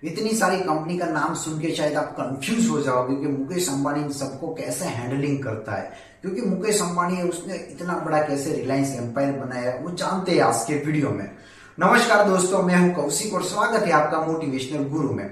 इतनी सारी कंपनी का नाम सुन के शायद आप कंफ्यूज हो जाओगे कि मुकेश अंबानी इन सबको कैसे हैंडलिंग करता है। क्योंकि मुकेश अंबानी है, उसने इतना बड़ा कैसे रिलायंस एम्पायर बनाया है वो जानते हैं आज के वीडियो में। नमस्कार दोस्तों, मैं हूं कौशिक और स्वागत है आपका मोटिवेशनल गुरु में।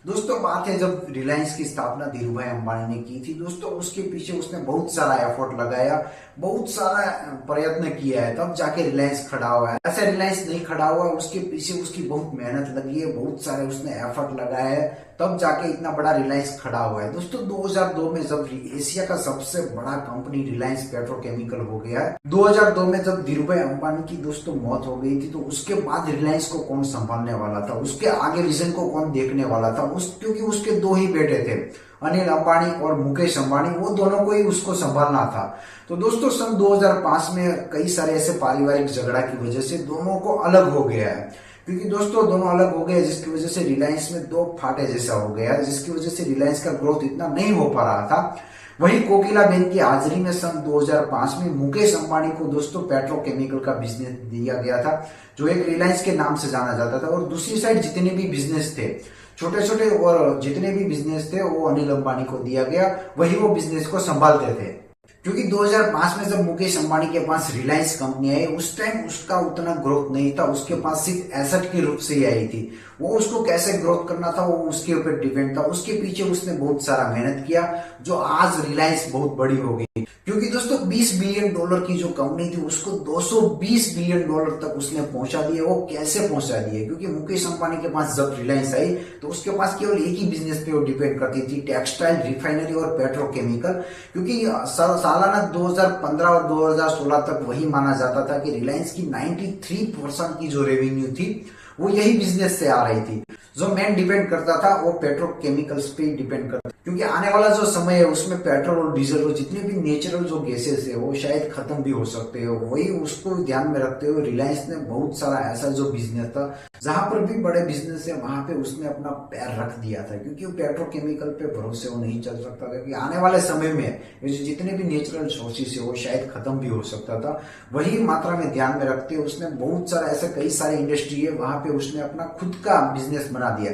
दोस्तों बात है जब रिलायंस की स्थापना धीरू भाई अंबानी ने की थी दोस्तों, उसके पीछे उसने बहुत सारा एफर्ट लगाया, बहुत सारा प्रयत्न किया है, तब जाके रिलायंस खड़ा हुआ है। ऐसे रिलायंस नहीं खड़ा हुआ, उसके पीछे उसकी बहुत मेहनत लगी है, बहुत सारे उसने एफर्ट लगाया है, तब जाके इतना बड़ा रिलायंस खड़ा हुआ है। दोस्तों 2002 में जब एशिया का सबसे बड़ा कंपनी रिलायंस पेट्रोकेमिकल हो गया है, 2002 में जब धीरू भाई अंबानी की दोस्तों मौत हो गई थी, तो उसके बाद रिलायंस को कौन संभालने वाला था, उसके आगे विजन को कौन देखने वाला था, क्योंकि उसके दो ही बेटे थे, अनिल अंबानी और मुकेश अंबानी, वो दोनों को ही उसको संभालना था। तो दोस्तों सन 2005 में कई सारे ऐसे पारिवारिक झगड़ा की वजह से दोनों को अलग हो गया है। क्योंकि दोस्तों दोनों अलग हो गए, जिसकी वजह से रिलायंस में दो फाटे जैसा हो गया, जिसकी वजह से रिलायंस का ग्रोथ इतना नहीं हो पा रहा था। वहीं कोकिला बेन की हाजिरी में सन 2005 में मुकेश अंबानी को दोस्तों पेट्रोकेमिकल का बिजनेस दिया गया था, जो एक रिलायंस के नाम से जाना जाता था। और दूसरी साइड जितने भी बिजनेस थे, छोटे छोटे और जितने भी बिजनेस थे, वो अनिल अंबानी को दिया गया, वही वो बिजनेस को संभालते थे। क्योंकि 2005 में जब मुकेश अंबानी के पास रिलायंस कंपनी आई, उस टाइम उसका उतना ग्रोथ नहीं था, उसके पास सिर्फ एसेट के रूप से ही आई थी। वो उसको कैसे ग्रोथ करना था वो उसके ऊपर डिपेंड था, उसके पीछे उसने बहुत सारा मेहनत किया, जो आज रिलायंस बहुत बड़ी हो गई। क्योंकि दोस्तों $20 बिलियन की जो कंपनी थी, उसको $220 बिलियन तक उसने पहुंचा दिया। वो कैसे पहुंचा दिया? क्योंकि मुकेश अंबानी के पास जब रिलायंस आई तो उसके पास केवल एक ही बिजनेस पे वो डिपेंड करती थी, टेक्सटाइल, रिफाइनरी और पेट्रोकेमिकल। क्योंकि सालाना 2015 और 2016 तक वही माना जाता था कि रिलायंस की 93% की जो रेवेन्यू थी वो यही बिजनेस से आ रही थी। जो मेन डिपेंड करता था वो पेट्रोकेमिकल्स पे ही डिपेंड करता, क्योंकि आने वाला जो समय है उसमें पेट्रोल और डीजल और जितने भी नेचुरल जो गैसेस है वो शायद खत्म भी हो सकते हो। वही उसको ध्यान में रखते हुए रिलायंस ने बहुत सारा ऐसा जो बिजनेस था, जहां पर भी बड़े बिजनेस है वहां पे उसने अपना पैर रख दिया था। क्योंकि वो पेट्रोकेमिकल पे भरोसे वो नहीं चल सकता था, क्योंकि आने वाले समय में ये जितने भी नेचुरल सोर्सेस है वो शायद खत्म भी हो सकता था। वही मात्रा में ध्यान में रखते हुए उसने बहुत सारा ऐसे कई सारे इंडस्ट्री है वहां पे उसने अपना खुद का बिजनेस बना दिया।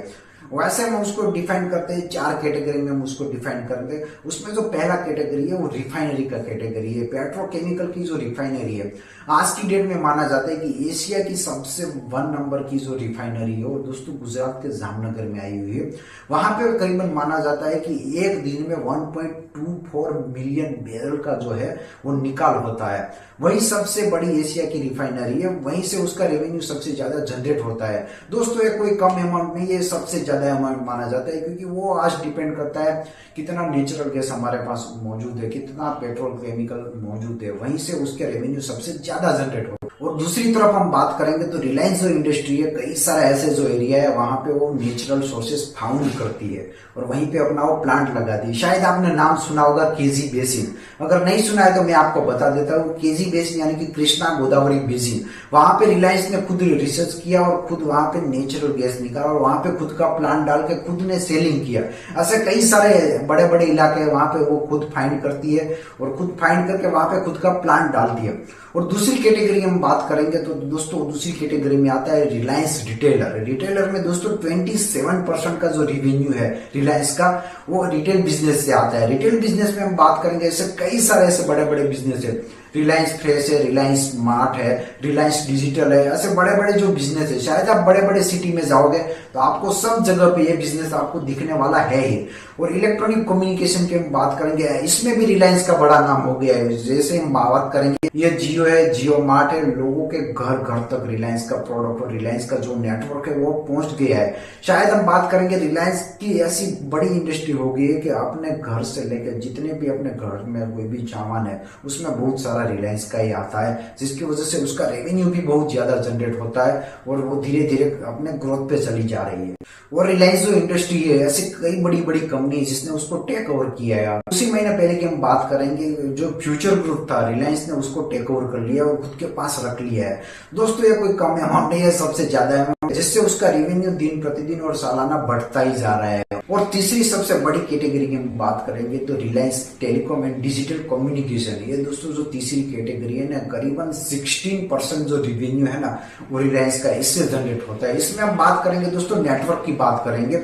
वैसे हम उसको डिफाइन करते हैं, 4 कैटेगरी में हम उसको डिफाइन करते हैं। उसमें जो पहला कैटेगरी है वो रिफाइनरी का कैटेगरी है, पेट्रोकेमिकल की जो रिफाइनरी है। आज की डेट में माना जाता है कि एशिया की सबसे 1 नंबर की जो रिफाइनरी है वो दोस्तों गुजरात के जामनगर में आई हुई है। वहां पे करीबन माना जाता है कि एक दिन में 1.24 मिलियन बैरल का जो है वो निकाल होता है। वही सबसे बड़ी एशिया की रिफाइनरी है, वहीं से उसका रेवेन्यू सबसे ज्यादा जनरेट होता है। दोस्तों ये कोई कम अमाउंट नहीं है, सबसे ज्यादा अमाउंट माना जाता है, क्योंकि वो आज डिपेंड करता है कितना नेचुरल गैस हमारे पास मौजूद है, कितना पेट्रोल केमिकल मौजूद है, वहीं से उसके रेवेन्यू सबसे ज्यादा जनरेट होता है। और दूसरी तरफ हम बात करेंगे तो रिलायंस जो इंडस्ट्री है, कई सारा ऐसे जो एरिया है वहां पे वो नेचुरल सोर्सेस फाउंड करती है और वहीं पे अपना वो प्लांट लगाती है। शायद आपने नाम सुना होगा केजी बेसिन, अगर नहीं सुना है तो मैं आपको बता देता हूँ। केजी बेसिन यानी कि कृष्णा गोदावरी बेसिन, वहां पे रिलायंस ने खुद रिसर्च किया और खुद वहां पे नेचुरल गैस निकाला और वहां पे खुद का प्लांट डाल के खुद ने सेलिंग किया। ऐसे कई सारे बड़े बड़े इलाके वहां पे वो खुद फाइंड करती है और खुद फाइंड करके वहां पे खुद का प्लांट डालती है। और दूसरी कैटेगरी हम बात करेंगे तो दोस्तों दूसरी कैटेगरी में आता है रिलायंस रिटेलर। रिटेलर में दोस्तों 27% का जो रेवेन्यू है रिलायंस का वो रिटेल बिजनेस से आता है। रिटेल बिजनेस में हम बात करेंगे ऐसे कई सारे ऐसे बड़े बड़े बिजनेस है, रिलायंस फ्रेश है, रिलायंस स्मार्ट है, रिलायंस डिजिटल है, ऐसे बड़े बड़े जो बिजनेस है। शायद आप बड़े बड़े सिटी में जाओगे तो आपको सब जगह पे ये बिजनेस आपको दिखने वाला है ही। और इलेक्ट्रॉनिक कम्युनिकेशन की हम बात करेंगे, इसमें भी रिलायंस का बड़ा नाम हो गया है। जैसे हम बात करेंगे ये जियो है, जियो मार्ट है, लोगों के घर घर तक रिलायंस का प्रोडक्ट और रिलायंस का जो नेटवर्क है वो पहुंच गया है। शायद हम बात करेंगे रिलायंस की ऐसी बड़ी इंडस्ट्री हो गई है कि अपने घर से लेकर जितने भी अपने घर में कोई भी सामान है उसमें बहुत सारा रिलायंस का ही आता है, जिसकी वजह से उसका रेवेन्यू भी बहुत ज्यादा जनरेट होता है और वो धीरे धीरे अपने ग्रोथ पे चली जा रही है। और रिलायंस जो इंडस्ट्री है, ऐसी कई बड़ी बड़ी कंपनी है जिसने उसको टेक ओवर किया है। उसी महीने पहले की हम बात करेंगे, जो फ्यूचर ग्रुप था रिलायंस ने उसको टेक ओवर कर लिया और खुद के पास रख लिया है। दोस्तों ये कोई कम अमाउंट नहीं है, सबसे ज्यादा अमाउंट, जिससे उसका रेवेन्यू दिन प्रतिदिन और सालाना बढ़ता ही जा रहा है। और तीसरी सबसे बड़ी कैटेगरी की हम बात करेंगे तो Reliance telecom and digital communication. ये दोस्तों जो तीसरी तीसरी कैटेगरी है ना, करीबन 16% जो रिवेन्यू है ना वो रिलायंस का इससे जनरेट होता है। इसमें हम बात करेंगे दोस्तों, नेटवर्क की बात करेंगे,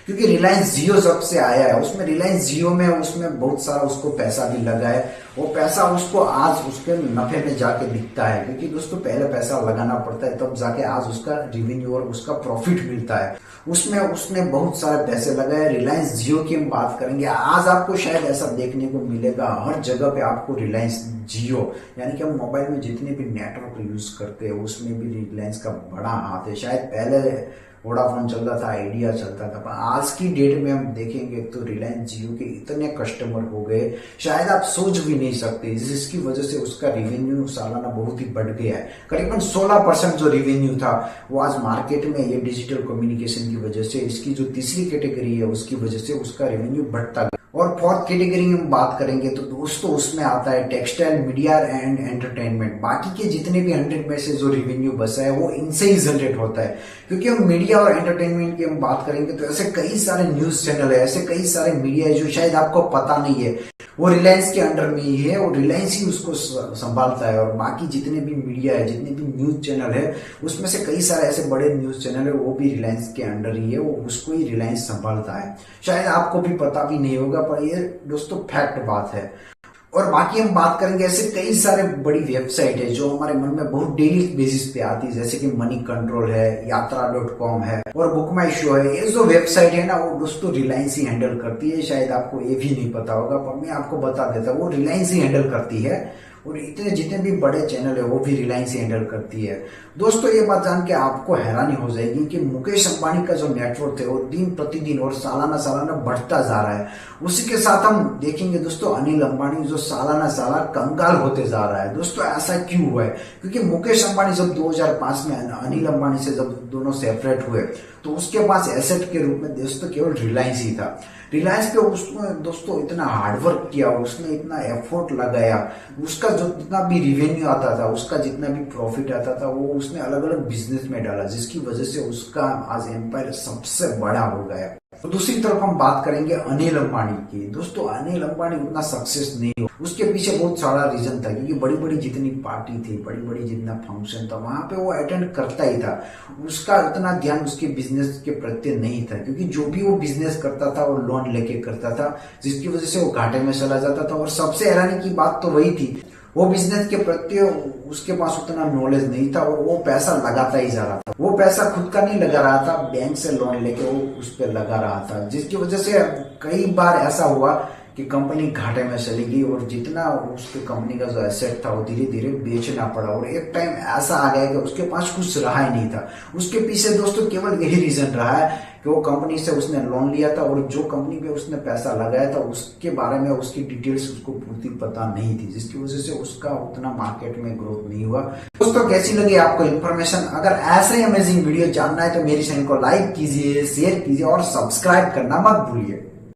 क्योंकि रिलायंस जियो जब से आया है उसमें रिलायंस जियो में उसमें बहुत सारा उसको पैसा भी लगा है। वो पैसा उसको आज उसके नफे में जाके दिखता है, क्योंकि दोस्तों पहले पैसा लगाना पड़ता है तब जाके आज उसका रिवेन्यू और उसका प्रॉफिट मिलता है। उसमें उसने बहुत सारे पैसे लगाए। रिलायंस जियो की हम बात करेंगे, आज आपको शायद ऐसा देखने को मिलेगा हर जगह पे आपको रिलायंस जियो, यानी कि हम मोबाइल में जितने भी नेटवर्क यूज करते हैं उसमें भी रिलायंस का बड़ा हाथ है। शायद पहले वोडाफोन चलता था, आइडिया चलता था, पर आज की डेट में हम देखेंगे तो रिलायंस जियो के इतने कस्टमर हो गए शायद आप सोच भी नहीं सकते, जिसकी वजह से उसका रिवेन्यू सालाना बहुत ही बढ़ गया है। करीबन 16% जो रिवेन्यू था वो आज मार्केट में ये डिजिटल कम्युनिकेशन की वजह से, इसकी जो तीसरी कैटेगरी है उसकी वजह से उसका रेवेन्यू बढ़ता गया। और फोर्थ कैटेगरी में हम बात करेंगे तो दोस्तों उसमें आता है टेक्सटाइल, मीडिया एंड एंटरटेनमेंट। बाकी के जितने भी 100 में से जो रिवेन्यू बचा है वो इनसे ही जनरेट होता है, क्योंकि हम मीडिया और एंटरटेनमेंट की हम बात करेंगे तो ऐसे कई सारे न्यूज चैनल है, ऐसे कई सारे मीडिया है जो शायद आपको पता नहीं है, वो रिलायंस के अंडर में ही है और रिलायंस ही उसको संभालता है। और बाकी जितने भी मीडिया है, जितने भी न्यूज चैनल है, उसमें से कई सारे ऐसे बड़े न्यूज चैनल है वो भी रिलायंस के अंडर ही है, वो उसको ही रिलायंस संभालता है। शायद आपको भी पता भी नहीं होगा, पर ये दोस्तों फैक्ट बात है। और बाकी हम बात करेंगे ऐसे कई सारे बड़ी वेबसाइट है जो हमारे मन में बहुत डेली बेसिस पे आती है, जैसे कि मनी कंट्रोल है, यात्रा.com है और बुक माई शो है। ये जो वेबसाइट है ना वो दोस्तों रिलायंस ही हैंडल करती है। शायद आपको ये भी नहीं पता होगा, पर मैं आपको बता देता हूँ, वो रिलायंस ही हैंडल करती है और इतने जितने भी बड़े चैनल है वो भी रिलायंस ही हैंडल करती है। दोस्तों ये बात जान के आपको हैरानी हो जाएगी कि मुकेश अंबानी का जो नेटवर्क है वो दिन प्रतिदिन और सालाना सालाना बढ़ता जा रहा है। उसी के साथ हम देखेंगे दोस्तों अनिल अंबानी जो सालाना सालाना कंगाल होते जा रहा है। दोस्तों ऐसा क्यों हुआ है? क्योंकि मुकेश अंबानी जब 2005 में अनिल अंबानी से जब दोनों सेपरेट हुए तो उसके पास एसेट के रूप में दोस्तों केवल रिलायंस ही था। रिलायंस पे उसने दोस्तों इतना हार्डवर्क किया, उसने इतना एफर्ट लगाया, उसका जो जितना भी रिवेन्यू आता था, उसका जितना भी प्रॉफिट आता था वो उसने अलग अलग बिजनेस में डाला, जिसकी वजह से उसका आज एम्पायर सबसे बड़ा हो गया। तो दूसरी तरफ हम बात करेंगे अनिल अंबानी की। दोस्तों अनिल अंबानी उतना सक्सेस नहीं हो, उसके पीछे बहुत सारा रीजन था, क्योंकि बड़ी बड़ी जितनी पार्टी थी, बड़ी बड़ी जितना फंक्शन था वहां पे वो अटेंड करता ही था। उसका इतना ध्यान उसके बिजनेस के प्रति नहीं था, क्योंकि जो भी वो बिजनेस करता था वो लोन लेके करता था, जिसकी वजह से वो घाटे में चला जाता था। और सबसे हैरानी की बात तो वही थी, वो बिजनेस के प्रति उसके पास उतना नॉलेज नहीं था और वो पैसा लगाता ही जा रहा था। वो पैसा खुद का नहीं लगा रहा था, बैंक से लोन लेके वो उस पर लगा रहा था, जिसकी वजह से कई बार ऐसा हुआ कि कंपनी घाटे में चली गई और जितना उसके कंपनी का जो एसेट था वो धीरे धीरे बेचना पड़ा। और एक टाइम ऐसा आ गया कि उसके पास कुछ रहा ही नहीं था। उसके पीछे दोस्तों केवल यही रीजन रहा है कि वो कंपनी से उसने लोन लिया था और जो कंपनी पे उसने पैसा लगाया था उसके बारे में उसकी डिटेल्स उसको पूरी पता नहीं थी, जिसकी वजह से उसका उतना मार्केट में ग्रोथ नहीं हुआ। दोस्तों कैसी लगी आपको इन्फॉर्मेशन? अगर ऐसे ही अमेजिंग वीडियो जानना है तो मेरी चैनल को लाइक कीजिए, शेयर कीजिए और सब्सक्राइब करना मत भूलिए।